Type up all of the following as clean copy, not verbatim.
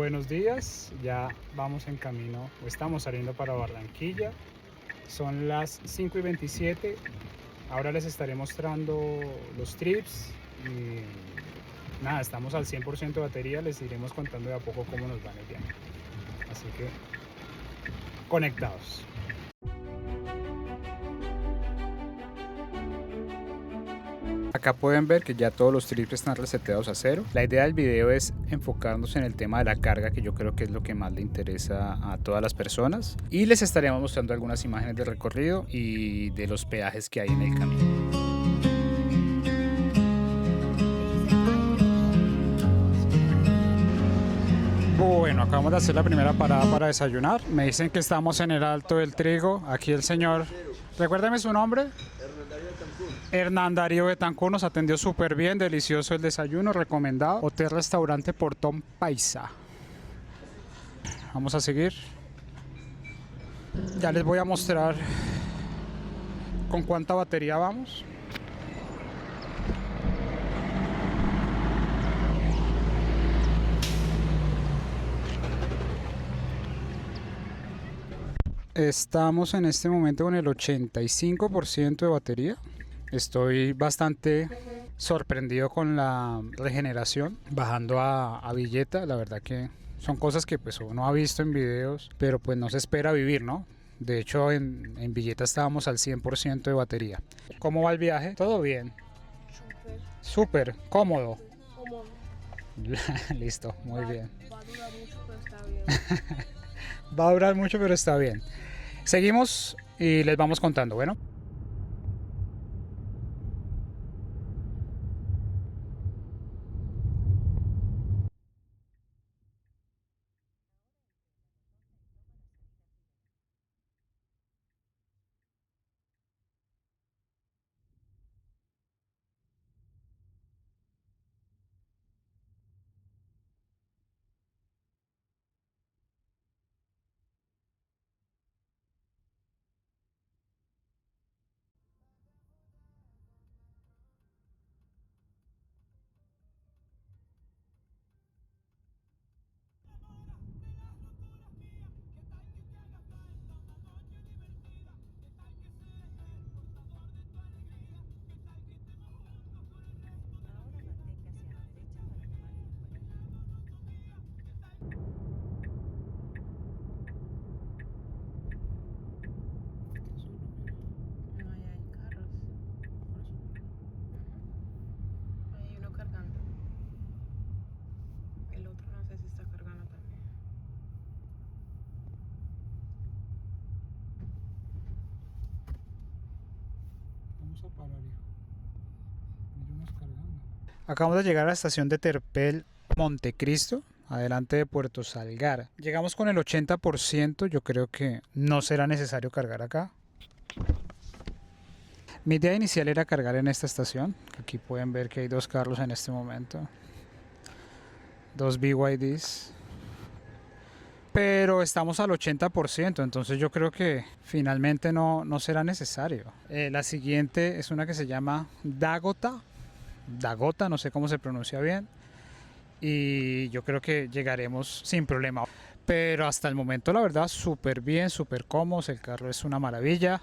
buenos días. Ya vamos en camino, estamos saliendo para Barranquilla. Son las 5:27. Ahora les estaré mostrando los trips y nada, estamos al 100% de batería. Les iremos contando de a poco cómo nos va en el viaje. Así que conectados. Acá pueden ver que ya todos los trips están reseteados a cero. La idea del video es enfocarnos en el tema de la carga, que yo creo que es lo que más le interesa a todas las personas. Y les estaremos mostrando algunas imágenes del recorrido y de los peajes que hay en el camino. Bueno, acabamos de hacer la primera parada para desayunar. Me dicen que estamos en el Alto del Trigo. Aquí el señor, recuérdame su nombre. Hernán Darío Betancur nos atendió súper bien, delicioso el desayuno, recomendado. Hotel Restaurante Portón Paisa. Vamos a seguir. Ya les voy a mostrar con cuánta batería vamos. Estamos en este momento con el 85% de batería. Estoy bastante sorprendido con la regeneración bajando a Villeta. La verdad que son cosas que pues uno ha visto en videos, pero pues no se espera vivir, ¿no? De hecho en Villeta estábamos al 100% de batería. ¿Cómo va el viaje? ¿Todo bien? Súper cómodo. Listo, muy bien. Va a durar mucho, pero está bien. Seguimos y les vamos contando, bueno. Vamos a parar, hijo. Iremos cargando. Acabamos de llegar a la estación de Terpel Montecristo, adelante de Puerto Salgar. Llegamos con el 80%, yo creo que no será necesario cargar acá. Mi idea inicial era cargar en esta estación. Aquí pueden ver que hay dos carros en este momento. Dos BYDs. Pero estamos al 80%, entonces yo creo que finalmente no será necesario. La siguiente es una que se llama Dagota, no sé cómo se pronuncia bien, y yo creo que llegaremos sin problema. Pero hasta el momento la verdad súper bien, súper cómodos, el carro es una maravilla.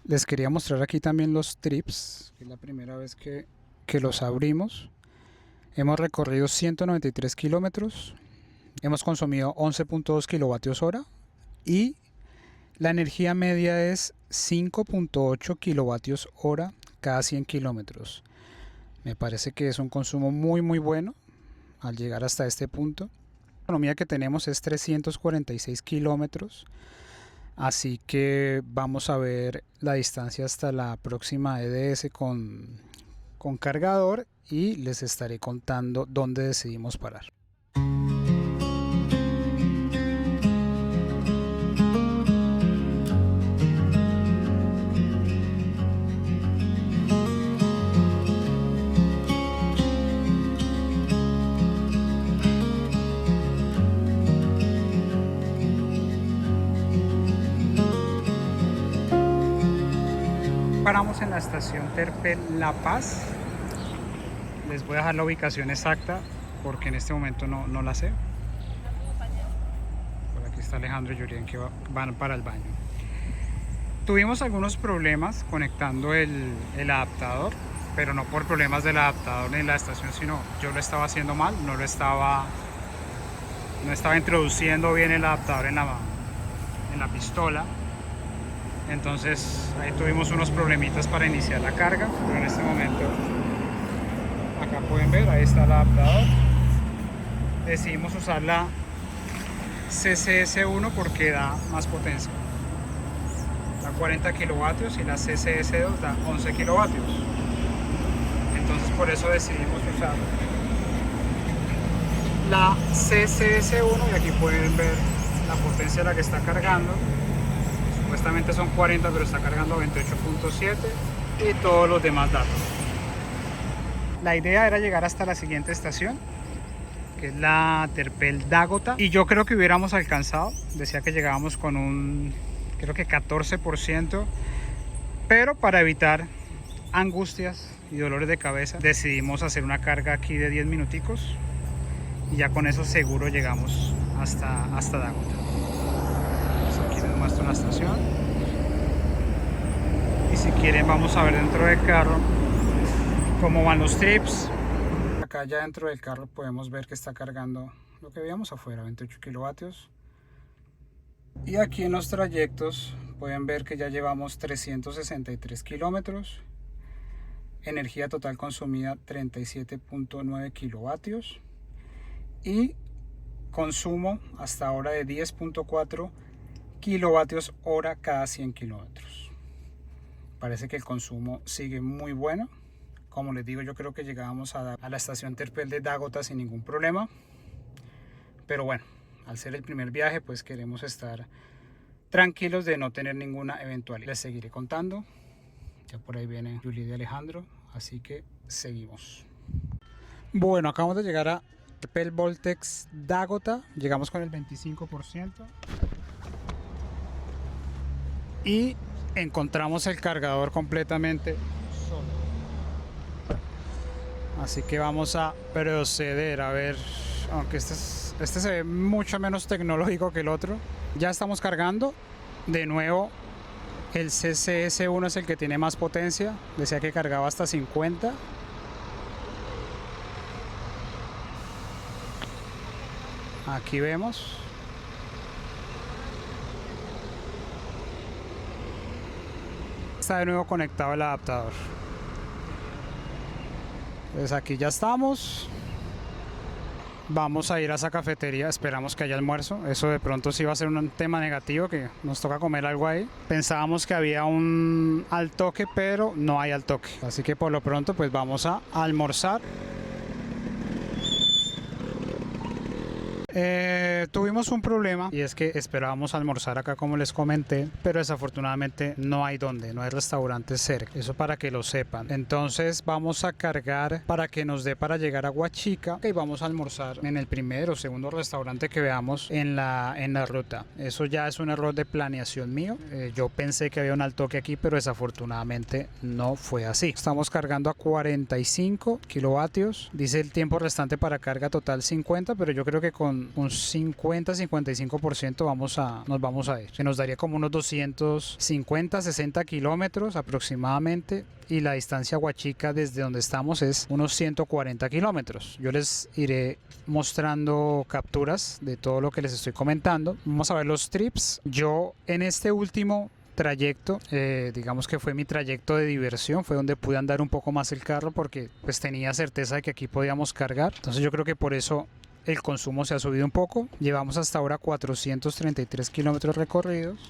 Les quería mostrar aquí también los trips, que es la primera vez que los abrimos. Hemos recorrido 193 kilómetros. Hemos consumido 11.2 kilovatios hora y la energía media es 5.8 kilovatios hora cada 100 kilómetros. Me parece que es un consumo muy bueno al llegar hasta este punto. La autonomía que tenemos es 346 kilómetros, así que vamos a ver la distancia hasta la próxima EDS con cargador y les estaré contando dónde decidimos parar. Paramos en la estación Terpel La Paz. Les voy a dejar la ubicación exacta porque en este momento no la sé. está Alejandro y Julien que van para el baño. Tuvimos algunos problemas conectando el adaptador, pero no por problemas del adaptador en la estación, sino yo lo estaba haciendo mal, no estaba introduciendo bien el adaptador en la pistola. Entonces ahí tuvimos unos problemitas para iniciar la carga, pero en este momento acá pueden ver, ahí está el adaptador. Decidimos usar la CCS1 porque da más potencia, da 40 kilovatios y la CCS2 da 11 kilovatios. Entonces por eso decidimos usar la CCS1 y aquí pueden ver la potencia a la que está cargando. Supuestamente son 40, pero está cargando 28.7 y todos los demás datos. La idea era llegar hasta la siguiente estación, que es la Terpel Dágota, y yo creo que hubiéramos alcanzado. Decía que llegábamos con un, creo que 14%, pero para evitar angustias y dolores de cabeza decidimos hacer una carga aquí de 10 minuticos y ya con eso seguro llegamos hasta Dágota. Aquí les muestro la estación y si quieren vamos a ver dentro del carro cómo van los trips. Acá ya dentro del carro podemos ver que está cargando lo que veíamos afuera, 28 kilovatios. Y aquí en los trayectos pueden ver que ya llevamos 363 kilómetros. Energía total consumida 37.9 kilovatios. Y consumo hasta ahora de 10.4 kilovatios hora cada 100 kilómetros. Parece que el consumo sigue muy bueno. Como les digo, yo creo que llegábamos a la estación Terpel de Dágota sin ningún problema. Pero bueno, al ser el primer viaje, pues queremos estar tranquilos de no tener ninguna eventualidad. Les seguiré contando. Ya por ahí viene Julie y Alejandro, así que seguimos. Bueno, acabamos de llegar a Terpel Voltex Dágota. Llegamos con el 25%. Y encontramos el cargador completamente solo. Así que vamos a proceder a ver, aunque este se ve mucho menos tecnológico que el otro. Ya estamos cargando. De nuevo, el CCS1 es el que tiene más potencia. Decía que cargaba hasta 50. Aquí vemos. Está de nuevo conectado el adaptador. Pues aquí ya estamos. Vamos a ir a esa cafetería, esperamos que haya almuerzo. Eso de pronto sí va a ser un tema negativo, que nos toca comer algo ahí. Pensábamos que había un al toque, pero no hay al toque. Así que por lo pronto pues vamos a almorzar. Tuvimos un problema y es que esperábamos almorzar acá como les comenté, pero desafortunadamente no hay no hay restaurantes cerca, eso para que lo sepan. Entonces vamos a cargar para que nos dé para llegar a Huachica y vamos a almorzar en el primer o segundo restaurante que veamos en la ruta. Eso ya es un error de planeación mío. Yo pensé que había un al toque aquí, pero desafortunadamente no fue así. Estamos cargando a 45 kilovatios, dice el tiempo restante para carga total 50, pero yo creo que con un 50-55% nos vamos a ir. Se nos daría como unos 250-60 kilómetros aproximadamente, y la distancia a Huachica desde donde estamos es unos 140 kilómetros. Yo les iré mostrando capturas de todo lo que les estoy comentando. Vamos a ver los trips. Yo en este último trayecto, digamos que fue mi trayecto de diversión, fue donde pude andar un poco más el carro porque pues tenía certeza de que aquí podíamos cargar. Entonces yo creo que por eso el consumo se ha subido un poco. Llevamos hasta ahora 433 kilómetros recorridos.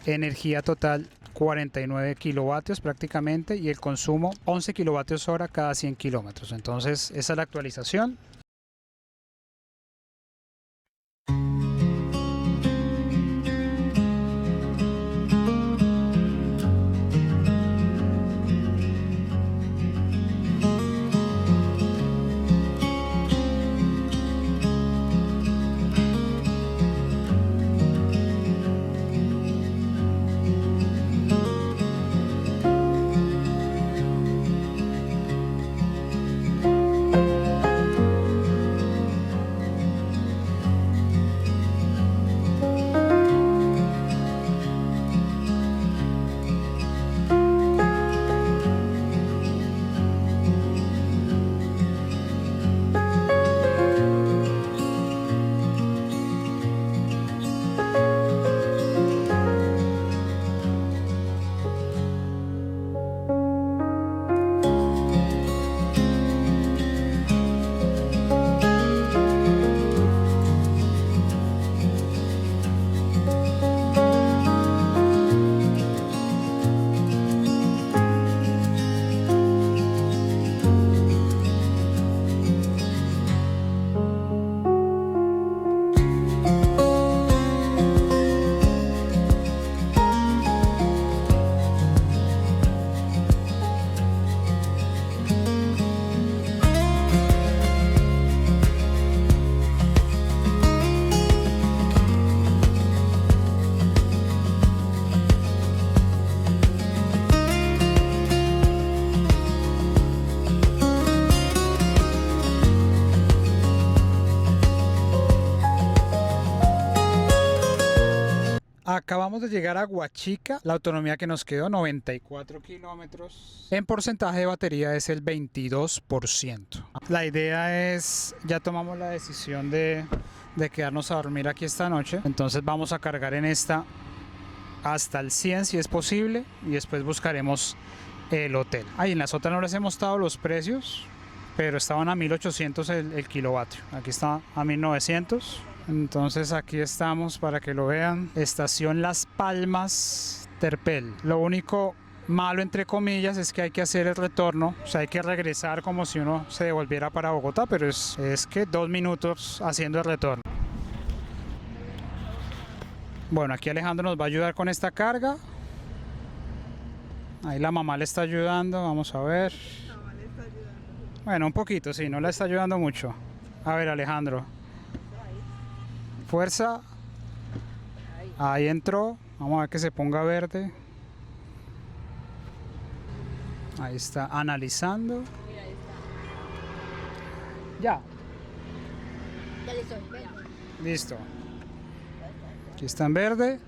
Energía total 49 kilovatios prácticamente, y el consumo 11 kilovatios hora cada 100 kilómetros. Entonces esa es la actualización. Acabamos de llegar a Huachica, la autonomía que nos quedó 94 kilómetros. En porcentaje de batería es el 22%. La idea es, ya tomamos la decisión de quedarnos a dormir aquí esta noche, entonces vamos a cargar en esta hasta el 100 si es posible y después buscaremos el hotel. Ahí en las otras no les he mostrado los precios, pero estaban a 1800 el kilovatio, aquí está a 1900. Entonces aquí estamos para que lo vean. Estación Las Palmas, Terpel. Lo único malo entre comillas es que hay que hacer el retorno, o sea hay que regresar como si uno se devolviera para Bogotá, pero es que 2 minutos haciendo el retorno. Bueno, aquí Alejandro nos va a ayudar con esta carga. Ahí la mamá le está ayudando, vamos a ver. Bueno, un poquito, sí, no la está ayudando mucho. A ver, Alejandro. Fuerza. Ahí entró. Vamos a ver que se ponga verde. Ahí está, analizando. Ya. Ya listo. Listo. Aquí está en verde.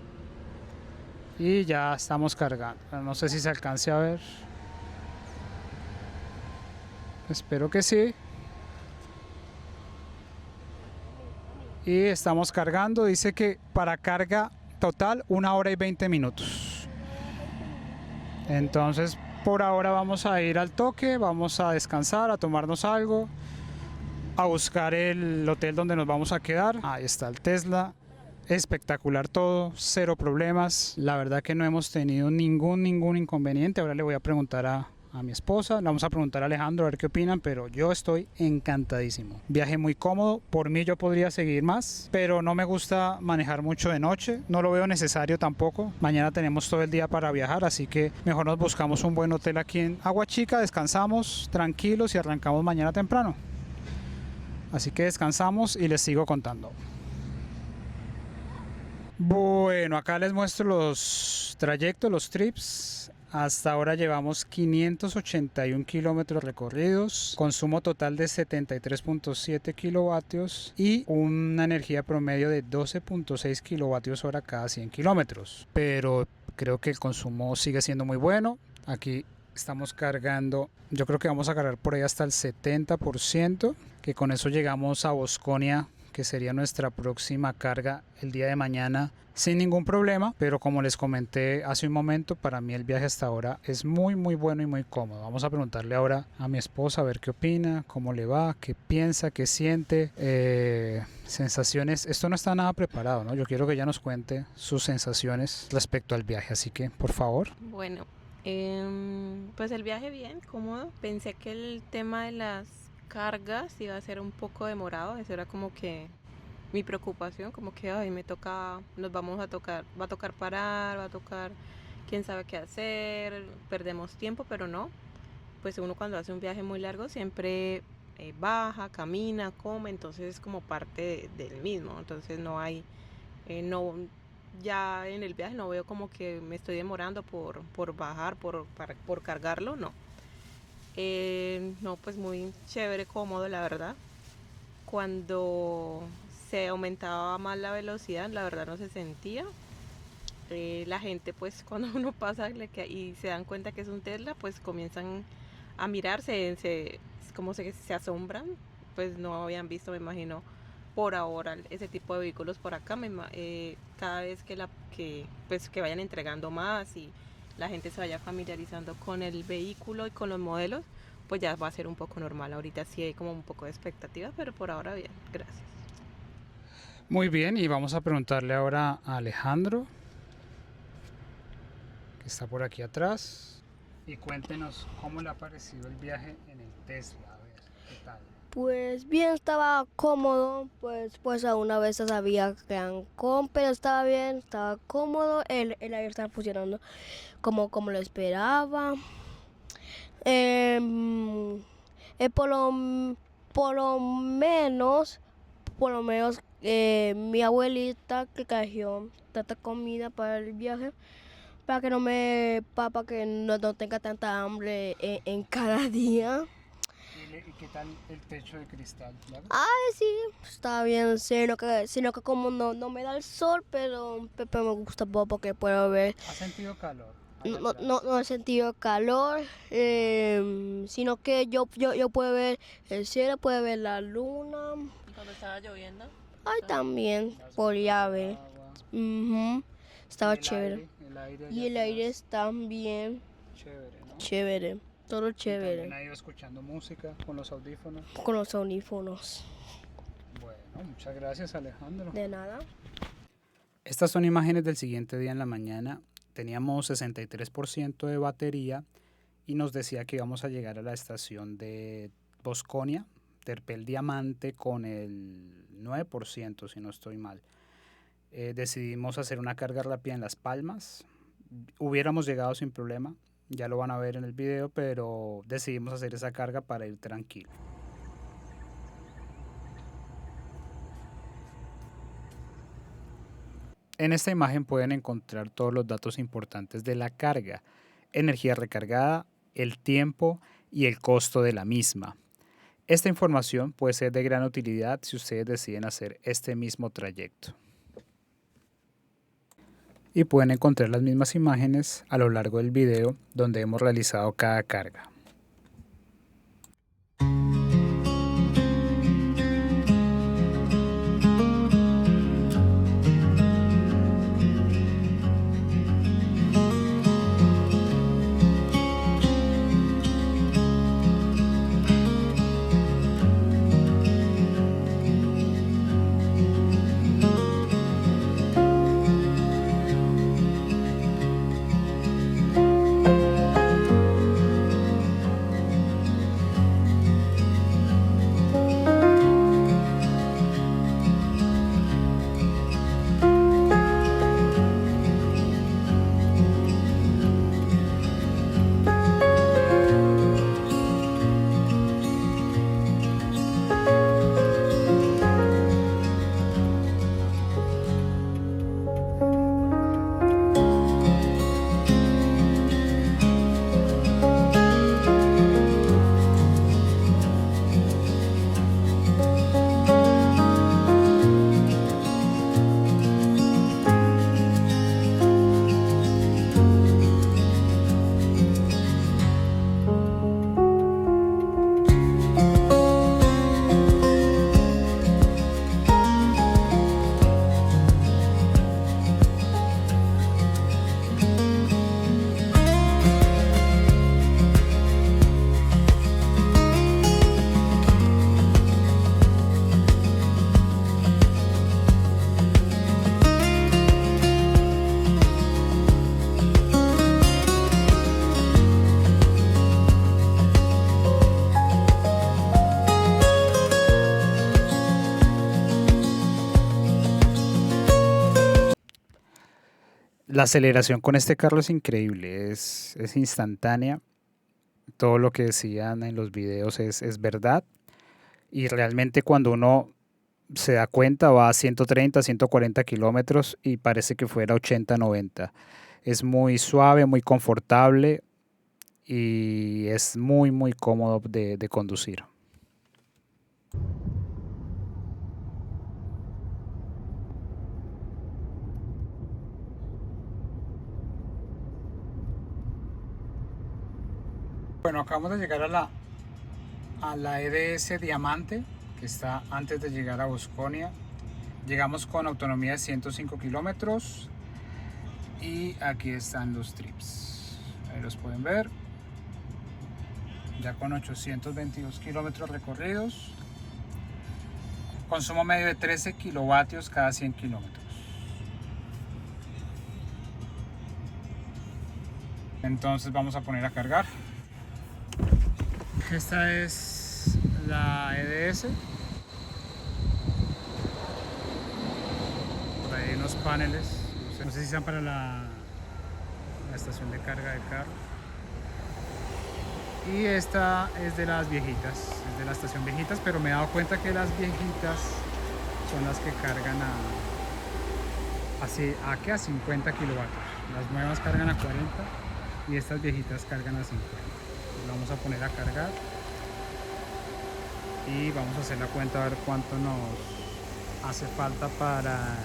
Y ya estamos cargando. No sé si se alcance a ver. Espero que sí. Y estamos cargando. Dice que para carga total 1 hora y 20 minutos. Entonces por ahora vamos a ir al toque. Vamos a descansar, a tomarnos algo, a buscar el hotel donde nos vamos a quedar. Ahí está el Tesla. Espectacular todo, cero problemas. La verdad que no hemos tenido ningún inconveniente. Ahora le voy a preguntar a mi esposa, le vamos a preguntar a Alejandro a ver qué opinan, pero yo estoy encantadísimo. Viaje muy cómodo, por mí yo podría seguir más, pero no me gusta manejar mucho de noche, no lo veo necesario tampoco. Mañana tenemos todo el día para viajar, así que mejor nos buscamos un buen hotel aquí en Aguachica, descansamos tranquilos y arrancamos mañana temprano. Así que descansamos y les sigo contando. Bueno, acá les muestro los trayectos, los trips. Hasta ahora llevamos 581 kilómetros recorridos, consumo total de 73.7 kilovatios y una energía promedio de 12.6 kilovatios hora cada 100 kilómetros. Pero creo que el consumo sigue siendo muy bueno. Aquí estamos cargando, yo creo que vamos a cargar por ahí hasta el 70%, que con eso llegamos a Bosconia, que sería nuestra próxima carga el día de mañana sin ningún problema, pero como les comenté hace un momento, para mí el viaje hasta ahora es muy bueno y muy cómodo. Vamos a preguntarle ahora a mi esposa a ver qué opina, cómo le va, qué piensa, qué siente, sensaciones. Esto no está nada preparado, ¿no? Yo quiero que ella nos cuente sus sensaciones respecto al viaje, así que por favor. Bueno, pues el viaje bien, cómodo. Pensé que el tema de las cargas iba a ser un poco demorado, eso era como que mi preocupación, como que ay, va a tocar parar, va a tocar quién sabe qué hacer, perdemos tiempo, pero no, pues uno cuando hace un viaje muy largo siempre baja, camina, come, entonces es como parte del mismo, entonces no hay, ya en el viaje no veo como que me estoy demorando por bajar, por cargarlo, no. No, pues muy chévere, cómodo, la verdad. Cuando se aumentaba más la velocidad, la verdad no se sentía. La gente, pues cuando uno pasa y se dan cuenta que es un Tesla, pues comienzan a mirarse, como se asombran, pues no habían visto, me imagino, por ahora ese tipo de vehículos por acá. Cada vez que vayan entregando más y la gente se vaya familiarizando con el vehículo y con los modelos, pues ya va a ser un poco normal. Ahorita sí hay como un poco de expectativa, pero por ahora bien, gracias. Muy bien, y vamos a preguntarle ahora a Alejandro, que está por aquí atrás, y cuéntenos cómo le ha parecido el viaje en el Tesla. A ver, ¿qué tal? Pues bien, estaba cómodo, pues a una vez sabía que eran pero estaba bien, estaba cómodo, el aire estaba funcionando como lo esperaba. Em, por lo menos mi abuelita que cogió tanta comida para el viaje, para que no tenga tanta hambre en cada día. ¿Y qué tal el techo de cristal? Ay, sí, está bien, sino que como no me da el sol, pero me gusta un poco porque puedo ver. ¿Has sentido calor? No he sentido calor, sino que yo puedo ver el cielo, puedo ver la luna. ¿Y cuando estaba lloviendo? Ay, también podía ver. Ujú, estaba chévere. Y el aire está bien Chévere, ¿no? chévere, todo Y también chévere, ha ido escuchando música con los audífonos. con los audífonos. Bueno, muchas gracias, Alejandro. De nada. Estas son imágenes del siguiente día en la mañana. Teníamos 63% de batería y nos decía que íbamos a llegar a la estación de Bosconia, Terpel Diamante, con el 9%, si no estoy mal. Decidimos hacer una carga rápida en Las Palmas. Hubiéramos llegado sin problema, ya lo van a ver en el video, pero decidimos hacer esa carga para ir tranquilo. En esta imagen pueden encontrar todos los datos importantes de la carga, energía recargada, el tiempo y el costo de la misma. Esta información puede ser de gran utilidad si ustedes deciden hacer este mismo trayecto. Y pueden encontrar las mismas imágenes a lo largo del video donde hemos realizado cada carga. La aceleración con este carro es increíble, es instantánea. Todo lo que decían en los videos es verdad. Y realmente cuando uno se da cuenta va a 130, 140 kilómetros y parece que fuera 80, 90. Es muy suave, muy confortable y es muy, muy cómodo de conducir. Bueno, acabamos de llegar a la EDS Diamante, que está antes de llegar a Bosconia. Llegamos con autonomía de 105 kilómetros y aquí están los trips. Ahí los pueden ver. Ya con 822 kilómetros recorridos. Consumo medio de 13 kilovatios cada 100 kilómetros. Entonces vamos a poner a cargar. Esta es la EDS. Por ahí hay unos paneles. No sé si están para la estación de carga de carro. Y esta es de las viejitas, es de la estación viejitas, pero me he dado cuenta que las viejitas son las que cargan a 50 kilovatios. Las nuevas cargan a 40 y estas viejitas cargan a 50. Vamos a poner a cargar. y vamos a hacer la cuenta a ver cuánto nos hace falta para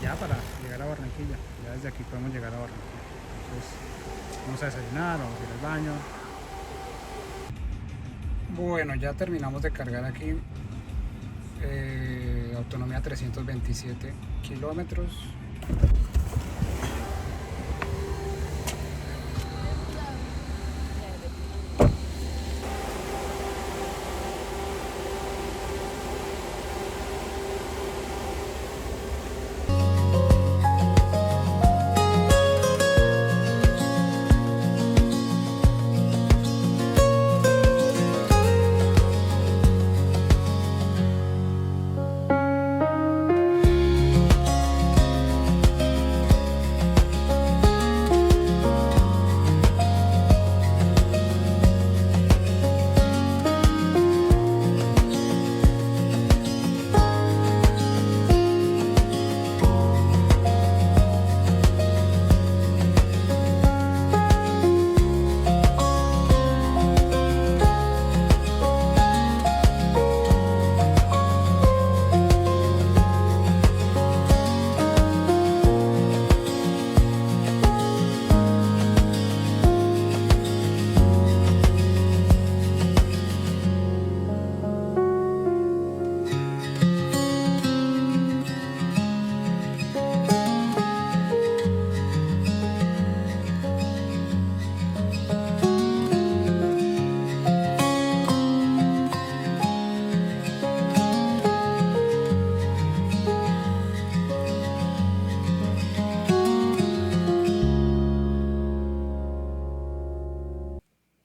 llegar a Barranquilla. Ya desde aquí podemos llegar a Barranquilla. Entonces vamos a desayunar, vamos a ir al baño. Bueno, ya terminamos de cargar aquí. Autonomía 327 kilómetros.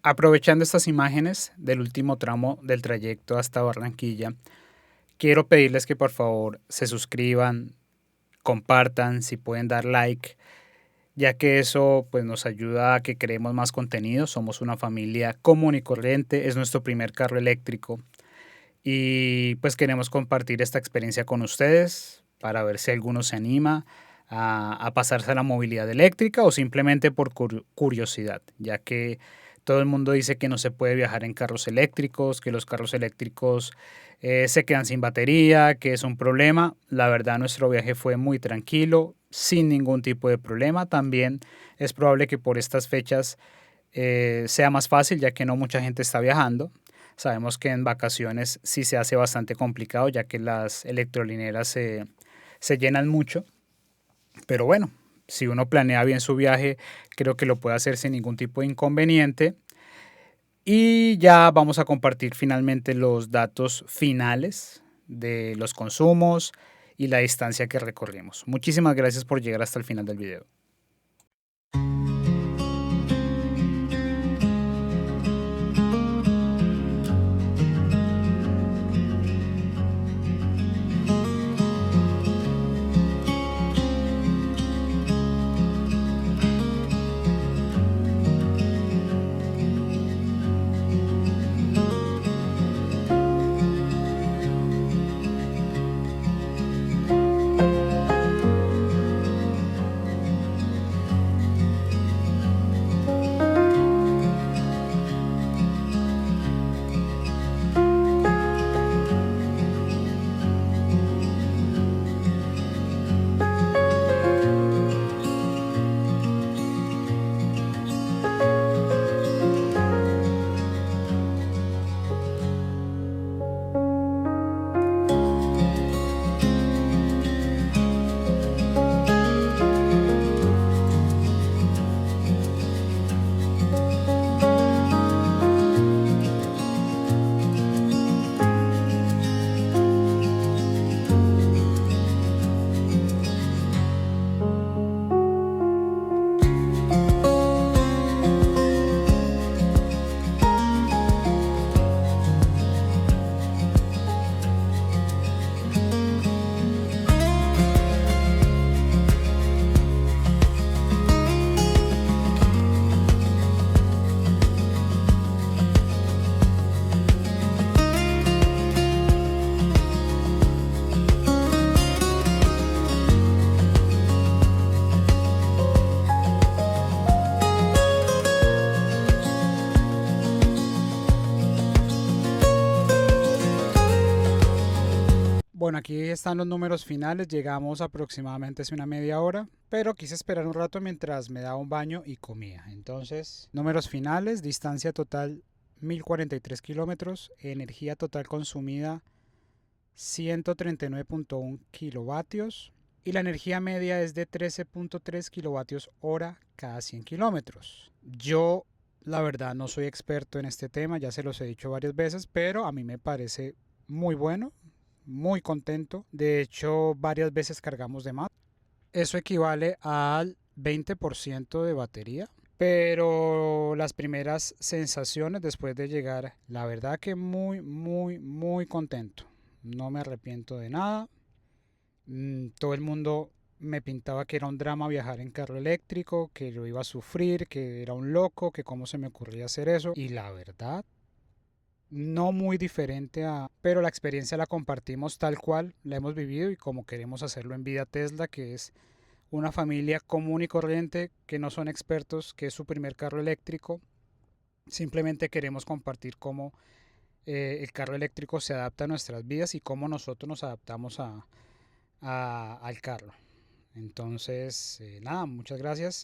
Aprovechando estas imágenes del último tramo del trayecto hasta Barranquilla, quiero pedirles que por favor se suscriban, compartan, si pueden dar like, ya que eso pues nos ayuda a que creemos más contenido. Somos una familia común y corriente, es nuestro primer carro eléctrico y pues queremos compartir esta experiencia con ustedes para ver si alguno se anima a pasarse a la movilidad eléctrica o simplemente por curiosidad, ya que todo el mundo dice que no se puede viajar en carros eléctricos, que los carros eléctricos se quedan sin batería, que es un problema. La verdad, nuestro viaje fue muy tranquilo, sin ningún tipo de problema. También es probable que por estas fechas sea más fácil, ya que no mucha gente está viajando. Sabemos que en vacaciones sí se hace bastante complicado, ya que las electrolineras se llenan mucho. Pero bueno, si uno planea bien su viaje, creo que lo puede hacer sin ningún tipo de inconveniente. Y ya vamos a compartir finalmente los datos finales de los consumos y la distancia que recorrimos. Muchísimas gracias por llegar hasta el final del video. Bueno, aquí están los números finales, llegamos aproximadamente hace una media hora, pero quise esperar un rato mientras me daba un baño y comía. Entonces, números finales, distancia total 1043 kilómetros, energía total consumida 139.1 kilovatios y la energía media es de 13.3 kilovatios hora cada 100 kilómetros. Yo, la verdad, no soy experto en este tema, ya se los he dicho varias veces, pero a mí me parece muy bueno, muy contento. De hecho, varias veces cargamos de más. Eso equivale al 20% de batería. Pero las primeras sensaciones después de llegar, la verdad que muy contento. No me arrepiento de nada. Todo el mundo me pintaba que era un drama viajar en carro eléctrico, que lo iba a sufrir, que era un loco, que cómo se me ocurría hacer eso. Y la verdad, no muy diferente a... Pero la experiencia la compartimos tal cual, la hemos vivido y como queremos hacerlo en Vida Tesla, que es una familia común y corriente, que no son expertos, que es su primer carro eléctrico. Simplemente queremos compartir cómo el carro eléctrico se adapta a nuestras vidas y cómo nosotros nos adaptamos al carro. Entonces, nada, muchas gracias